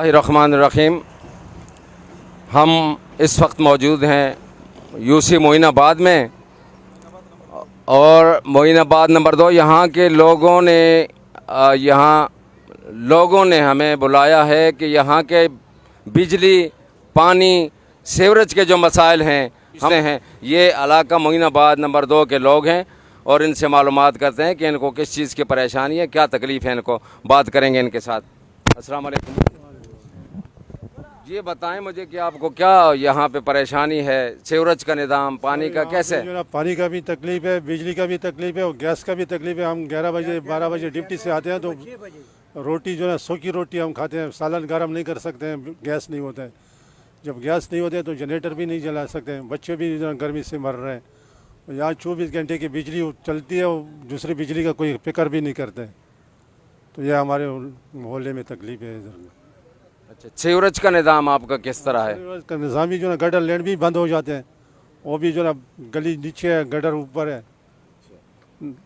बिस्मिल्लाहिर्रहमानिर्रहीम। हम इस वक्त मौजूद हैं यूसी मोइनाबाद में, और मोइनाबाद नंबर 2 यहाँ के लोगों ने हमें बुलाया है कि यहाँ के बिजली, पानी, सीवरेज के जो मसाइल हैं ये इलाका मोइनाबाद नंबर 2 के लोग हैं, और इनसे मालूमात करते हैं कि इनको किस चीज़ की परेशानी है, क्या तकलीफ़ है इनको। बात करेंगे इनके साथ। अस्सलाम वालेकुम। ये बताएं मुझे कि आपको क्या यहाँ पे परेशानी है, सीवरेज का निज़ाम, पानी का कैसे? पानी का भी तकलीफ है, बिजली का भी तकलीफ है और गैस का भी तकलीफ है। हम 11 बजे 12 बजे ड्यूटी से आते हैं तो रोटी जो है सूखी रोटी हम खाते हैं, सालन गर्म नहीं कर सकते हैं, गैस नहीं होता है। जब गैस नहीं होते तो जनरेटर भी नहीं जला सकते हैं, बच्चे भी जो है गर्मी से मर रहे हैं। यहाँ 24 घंटे की बिजली चलती है और दूसरी बिजली का कोई फिक्र भी नहीं करते। तो यह हमारे मोहल्ले में तकलीफ है इधर में। अच्छा, सीवरेज का निज़ाम आपका किस तरह है? सीवरेज का निज़ाम भी जो है, गटर लैंड भी बंद हो जाते हैं, वो भी जो है गली नीचे है, गटर ऊपर है,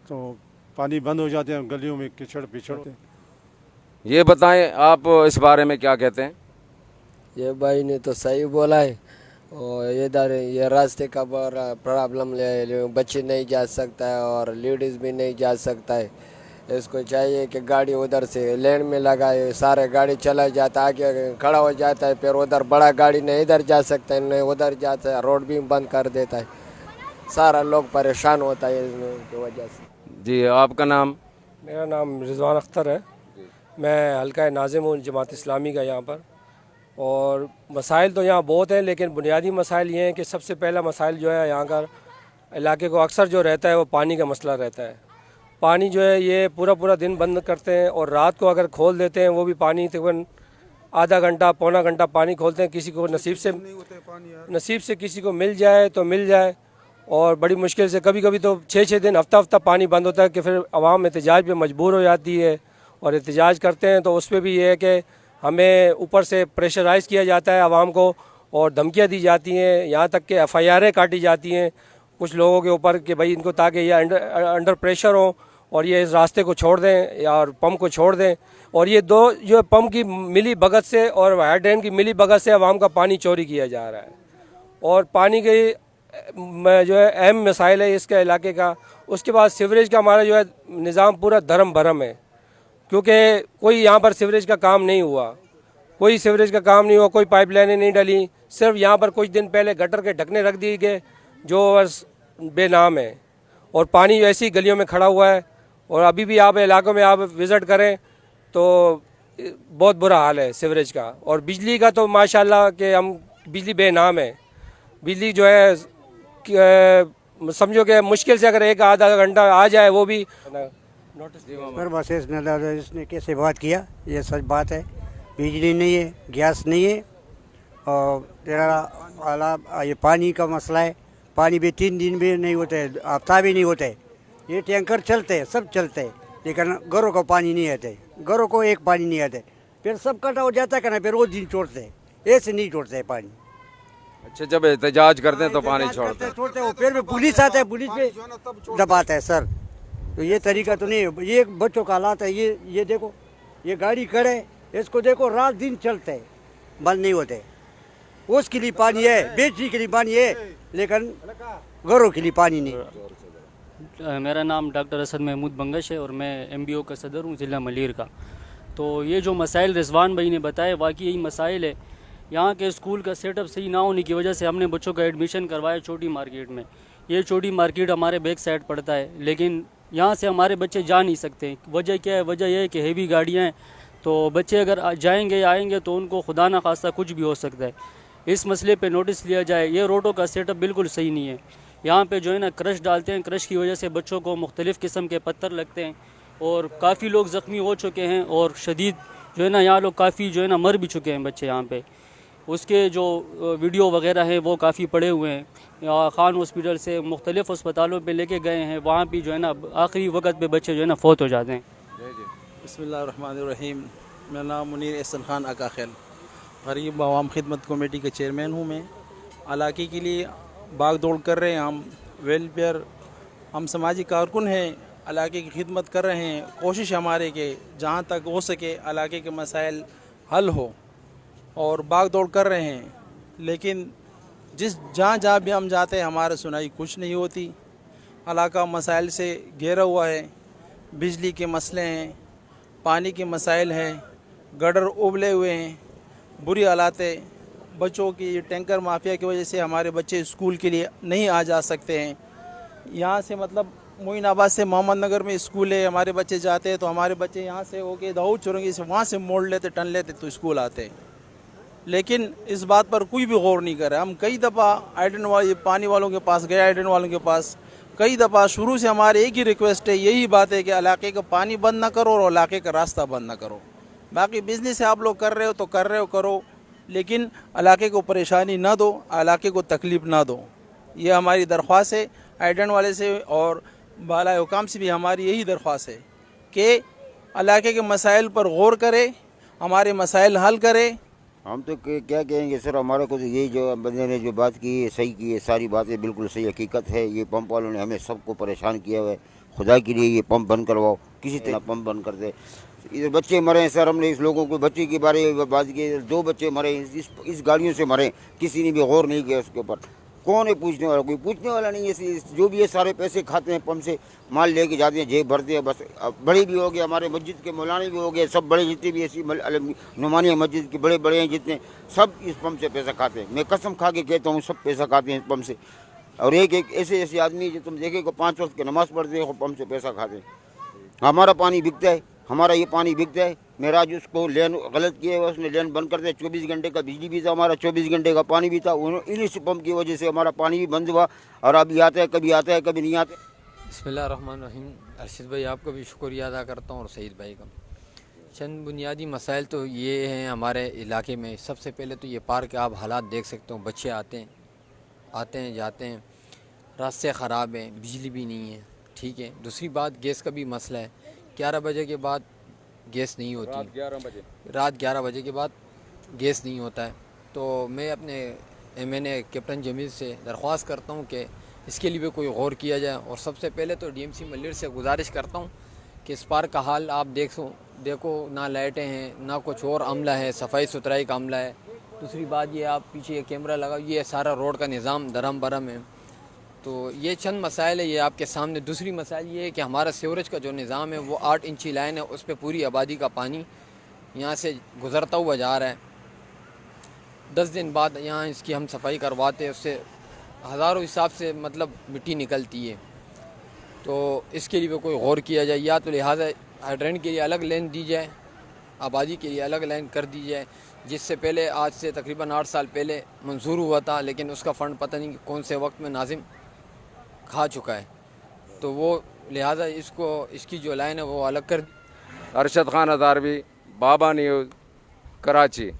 तो पानी बंद हो जाते हैं, गलियों में कीचड़ पिछड़ते हैं। ये बताएं आप इस बारे में क्या कहते हैं? ये भाई ने तो सही बोला है, और इधर ये रास्ते का बड़ा प्रॉब्लम है, बच्चे नहीं जा सकता है और लेडीज़ भी नहीं जा सकता है। इसको चाहिए कि गाड़ी उधर से लेन में लगाए, सारे गाड़ी चला जाता है, आगे खड़ा हो जाता है, फिर उधर बड़ा गाड़ी नहीं इधर जा सकता है, नहीं उधर जाता है, रोड भी बंद कर देता है, सारा लोग परेशान होता है इसकी वजह से। जी, आपका नाम? मेरा नाम रिजवान अख्तर है, मैं हल्का नाज़िम हूँ जमात इस्लामी का यहाँ पर। और मसाइल तो यहाँ बहुत हैं, लेकिन बुनियादी मसाइल ये हैं कि सबसे पहला मसाइल जो है यहाँ का इलाके को अक्सर जो रहता है वो पानी का मसला रहता है। पानी जो है ये पूरा दिन बंद करते हैं, और रात को अगर खोल देते हैं वो भी पानी तकरीबन आधा घंटा पौना घंटा पानी खोलते हैं। किसी को नसीब से किसी को मिल जाए तो मिल जाए, और बड़ी मुश्किल से कभी कभी तो 6-6 दिन हफ्ता पानी बंद होता है कि फिर आवाम एहतजाज पे मजबूर हो जाती है, और एहतजाज करते हैं तो उस पर भी ये है कि हमें ऊपर से प्रेशराइज़ किया जाता है आवाम को, और धमकियाँ दी जाती हैं, यहाँ तक कि FIR काटी जाती हैं कुछ लोगों के ऊपर कि भाई इनको, ताकि ये अंडर प्रेशर हो और ये इस रास्ते को छोड़ दें या पंप को छोड़ दें। और ये दो जो पंप की मिली भगत से और वायर ड्रेन की मिली भगत से आवाम का पानी चोरी किया जा रहा है, और पानी के जो है अहम मसाइल है इसके इलाके का। उसके बाद सीवरेज का हमारा जो है निज़ाम पूरा धर्म भरम है, क्योंकि कोई यहाँ पर सीवरेज का काम नहीं हुआ, कोई पाइप लाइनें नहीं डली, सिर्फ यहाँ पर कुछ दिन पहले गटर के ढकने रख दिए गए जो बस बेनाम है, और पानी ऐसी गलियों में खड़ा हुआ है। और अभी भी आप इलाकों में आप विज़िट करें तो बहुत बुरा हाल है सीवरेज का। और बिजली का तो माशाल्लाह कि हम बिजली बेनाम है, बिजली जो है समझो कि मुश्किल से अगर एक आधा घंटा आ जाए वो भी पर बस इसने कैसे बात किया, ये सच बात है। बिजली नहीं है, गैस नहीं है, और तेरा ये पानी का मसला है, पानी भी 3 दिन भी नहीं होता है, हफ्ता भी नहीं होता है। ये टैंकर चलते हैं, सब चलते हैं, लेकिन घरों को पानी नहीं आता है, घरों को एक पानी नहीं आता है, फिर सब कटा हो जाता है ना, फिर रोज दिन छोड़ते हैं, ऐसे नहीं छोड़ते हैं पानी। अच्छा, जब एहतजाज करते हैं तो पानी छोड़ते हैं, फिर भी पुलिस आता है, पुलिस पे दबाता है सर। तो ये तरीका तो नहीं है। ये बच्चों का हालात है, ये देखो, ये गाड़ी खड़े, इसको देखो, रात दिन चलते हैं, बंद नहीं होते। उसके लिए पानी है, बेचने के लिए पानी है, लेकिन घरों के लिए पानी नहीं। मेरा नाम डॉक्टर असद महमूद बंगश है और मैं MBO का सदर हूँ ज़िला मलीर का। तो ये जो मसाइल रिजवान भाई ने बताए, वाकई यही मसाइल है। यहाँ के स्कूल का सेटअप सही ना होने की वजह से हमने बच्चों का एडमिशन करवाया छोटी मार्केट में। ये छोटी मार्केट हमारे बैक साइड पड़ता है, लेकिन यहाँ से हमारे बच्चे जा नहीं सकते। वजह क्या है? वजह यह है कि हेवी गाड़ियाँ हैं, तो बच्चे अगर जाएंगे या आएंगे तो उनको खुदा ना खास्ता कुछ भी हो सकता है। इस मसले पे नोटिस लिया जाए। ये रोडों का सेटअप बिल्कुल सही नहीं है। यहाँ पे जो है ना क्रश डालते हैं, क्रश की वजह से बच्चों को मुख्तलिफ़ किस्म के पत्थर लगते हैं, और काफ़ी लोग ज़ख्मी हो चुके हैं, और शदीद जो है ना यहाँ लोग काफ़ी जो है ना मर भी चुके हैं बच्चे यहाँ पे। उसके जो वीडियो वगैरह हैं वो काफ़ी पड़े हुए हैं। या खान हॉस्पिटल से मुख्तलिफ़ अस्पतालों पे लेके गए हैं, वहाँ भी जो है ना आखिरी वक्त पे बच्चे जो है ना फौत हो जाते हैं। बिस्मिल्लाहिर्रहमानिर्रहीम। मेरा नाम मुनीर एहसन खान अकाखिल, गरीब आवाम खिदमत कमेटी के चेयरमैन हूँ मैं। इलाके के लिए भाग दौड़ कर रहे हैं हम, वेलफेयर, हम समाजी कारकुन हैं, इलाके की खिदमत कर रहे हैं। कोशिश हमारे कि जहाँ तक हो सके इलाके के मसाइल हल हो। اور भाग दौड़ कर रहे हैं, लेकिन जहाँ जहाँ भी हम जाते हैं हमारे सुनाई कुछ नहीं होती। इलाका मसाइल से घिरा हुआ है, बिजली के मसले हैं, पानी के मसाइल हैं, गटर उबले हुए हैं, बुरी हालात है। बच्चों की टैंकर माफिया की वजह से हमारे बच्चे स्कूल के लिए नहीं आ जा सकते हैं। यहाँ से मतलब मोइनाबाद से मोहम्मद नगर में स्कूल है, हमारे बच्चे जाते हैं तो हमारे बच्चे यहाँ से होके दाऊद चुरंगी से वहाँ से मोड़ लेते टन लेते तो स्कूल आते। लेकिन इस बात पर कोई भी गौर नहीं कर रहा। हम कई दफ़ा आइडन वाले पानी वालों के पास गए, आइडन वालों के पास कई दफ़ा। शुरू से हमारे एक ही रिक्वेस्ट है, यही बात है कि इलाके का पानी बंद ना करो और इलाके का रास्ता बंद ना करो। बाकी बिजनेस आप लोग कर रहे हो तो कर रहे हो करो, लेकिन इलाके को परेशानी ना दो, इलाके को तकलीफ़ ना दो। ये हमारी दरख्वास्त है आइडन वाले से और बाला हुकाम से भी हमारी यही दरख्वास्त है कि इलाके के मसाइल पर गौर करे, हमारे मसाइल हल करे। हम तो क्या कहेंगे सर, हमारा को तो यही जो बंदे ने जो बात की है सही की है, सारी बातें बिल्कुल सही हकीकत है। ये पंप वालों ने हमें सबको परेशान किया हुआ है। खुदा के लिए ये पंप बंद करवाओ, किसी तरह पंप बंद कर दे। इधर बच्चे मरे हैं सर, हमने इस लोगों को बच्चे के बारे में बात की, 2 बच्चे मरे इस गाड़ियों से मरे, किसी ने भी गौर नहीं किया उसके ऊपर। कौन है पूछने वाला? कोई पूछने वाला नहीं है। जो भी है सारे पैसे खाते हैं, पंप से माल लेके जाते हैं, जेब भरते हैं बस। बड़े भी हो गए, हमारे मस्जिद के मौलाना भी हो गए, सब बड़े जितने भी ऐसी नुमानिया मस्जिद के बड़े बड़े हैं जितने, सब इस पंप से पैसा खाते हैं। मैं कसम खा के कहता हूँ, सब पैसा खाते हैं इस पंप से। और एक ऐसे ऐसे आदमी जो तुम देखेगा 5 वक्त की नमाज़ पढ़ते हो, पंप से पैसा खाते हैं। हमारा पानी बिकता है, हमारा ये पानी बिकता है। मेरा जो उसको लेन गलत किया है, उसने लेन बंद कर दिया। 24 घंटे का बिजली भी था हमारा, 24 घंटे का पानी भी था। इन्हीं से पंप की वजह से हमारा पानी भी बंद हुआ। और अभी आता है, कभी आता है, कभी नहीं आता। बिस्मिल्लाहिर्रहमानिर्रहीम। अरशद भाई आपका भी शुक्रिया अदा करता हूँ और सईद भाई का। चंद बुनियादी मसाइल तो ये हैं हमारे इलाके में। सबसे पहले तो ये पार्क के आप हालात देख सकते हो, बच्चे आते हैं जाते हैं, रास्ते ख़राब हैं, बिजली भी नहीं है, ठीक है। दूसरी बात गैस का भी मसला है। 11 बजे के बाद गैस नहीं होती, रात 11 बजे के बाद गैस नहीं होता है। तो मैं अपने MNA कैप्टन जमील से दरख्वास्त करता हूँ कि इसके लिए भी कोई गौर किया जाए। और सबसे पहले तो DMC मलिर से गुजारिश करता हूँ कि इस पार्क का हाल आप देखो, ना लाइटें हैं, ना कुछ और अमला है, सफाई सुथराई का अमला है। दूसरी बात ये आप पीछे ये कैमरा लगा, ये सारा रोड का निज़ाम धरम बरम है। तो ये चंद मसाइल है ये आपके सामने। दूसरी मसाइल ये है कि हमारा सीवरेज का जो निज़ाम है वो 8 इंची लाइन है, उस पर पूरी आबादी का पानी यहाँ से गुज़रता हुआ जा रहा है। 10 दिन बाद यहाँ इसकी हम सफाई करवाते हैं, उससे हज़ारों हिसाब से मतलब मिट्टी निकलती है। तो इसके लिए भी कोई गौर किया जाए, या तो लिहाजा हाइड्रेंट के लिए अलग लाइन दी जाए, आबादी के लिए अलग लाइन कर दी जाए, जिससे पहले आज से तकरीबन 8 साल पहले मंजूर हुआ था, लेकिन उसका फ़ंड पता नहीं कौन से वक्त में नाजिम खा चुका है। तो वो लिहाजा इसकी जो लाइन है वो अलग कर। अरशद खान अदारवी, बाबा न्यूज़, कराची।